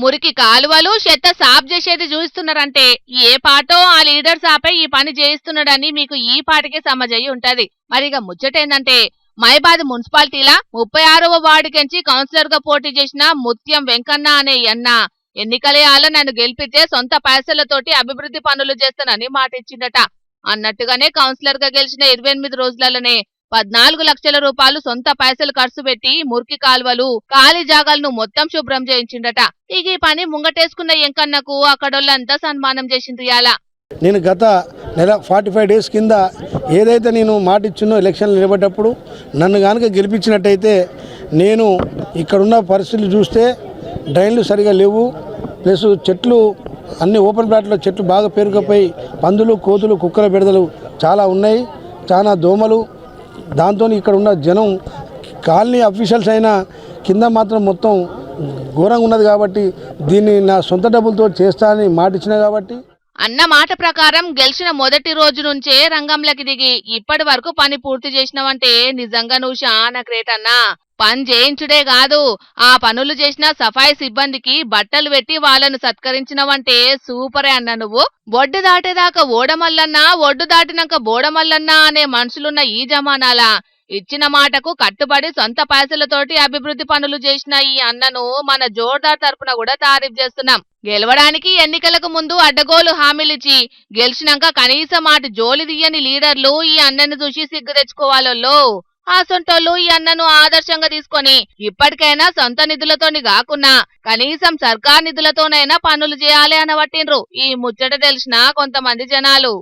మురికి కాలువలు చెత్త సాఫ్ చేసేది చూస్తున్నారంటే ఏ పాటో ఆ లీడర్ సాపే ఈ పని చేయిస్తున్నాడని మీకు ఈ పాటికే సమజయ్యి ఉంటది. మరిగా ముచ్చటేందంటే మైబాద్ మున్సిపాలిటీలా 36వ వార్డుకెంచి కౌన్సిలర్ గా పోటీ చేసిన ముత్యం వెంకన్న అనే అన్న ఎన్నికలయాల నన్ను గెలిపితే సొంత పైసలతోటి అభివృద్ధి పనులు చేస్తానని మాటిచ్చిందట. అన్నట్టుగానే కౌన్సిలర్ గా గెలిచిన 28 రోజులలోనే 14 లక్షల రూపాయలు సొంత పైసలు ఖర్చు పెట్టి మురికి కాల్వలు ఖాళీ జాగాలను మొత్తం శుభ్రం చేయించిండట. ఇక ఈ పని ముంగటేసుకున్న ఎంకన్నకు అక్కడోళ్ళంతా సన్మానం చేసింది ఇలా. నేను గత నెల 45 డేస్ కింద ఏదైతే నేను మాట ఇచ్చినో ఎలక్షన్లు నిలబడ్డప్పుడు నన్ను కనుక గెలిపించినట్టయితే నేను ఇక్కడున్న పరిస్థితులు చూస్తే డ్రైన్లు సరిగా లేవు, ప్లస్ చెట్లు అన్ని ఓపెన్ ప్లాట్లో చెట్లు బాగా పెరిగిపోయి పందులు కోతులు కుక్కల బెడదలు చాలా ఉన్నాయి, చాలా దోమలు. దాంతో ఇక్కడ ఉన్న జనం కాలనీ అఫీషియల్స్ అయినా కింద మాత్రం మొత్తం ఘోరంగా ఉన్నది. కాబట్టి దీన్ని నా సొంత డబ్బులతో చేస్తానని మాట ఇచ్చిన కాబట్టి అన్న మాట ప్రకారం గెలిచిన మొదటి రోజు నుంచే రంగంలోకి దిగి ఇప్పటి వరకు పని పూర్తి చేసినవంటే నిజంగా నువ్వు చాలా గ్రేట్ అన్నా. పని చేయించుడే కాదు, ఆ పనులు చేసిన సఫాయి సిబ్బందికి బట్టలు పెట్టి వాళ్ళను సత్కరించినవంటే సూపరే అన్న నువ్వు. ఒడ్డు దాటేదాకా ఓడమల్లన్నా, ఒడ్డు దాటినాక బోడమల్లన్నా అనే మనుషులున్న ఈ జమానాల ఇచ్చిన మాటకు కట్టుబడి సొంత పైసలతోటి అభివృద్ధి పనులు చేసిన ఈ అన్నను మన జోర్దార్ తరపున కూడా తారీఫ్ చేస్తున్నాం. గెలవడానికి ఎన్నికలకు ముందు అడ్డగోలు హామీలిచ్చి గెలిచినాక కనీసం మాట జోలి తీయని లీడర్లు ఈ అన్నను చూసి సిగ్గు తెచ్చుకోవాలో. ఆ సొంటోళ్ళు ఈ అన్నను ఆదర్శంగా తీసుకొని ఇప్పటికైనా సొంత నిధులతోని కాకున్నా కనీసం సర్కార్ నిధులతోనైనా పనులు చేయాలి అనబట్టిండ్రు ఈ ముచ్చట తెలిసిన కొంతమంది జనాలు.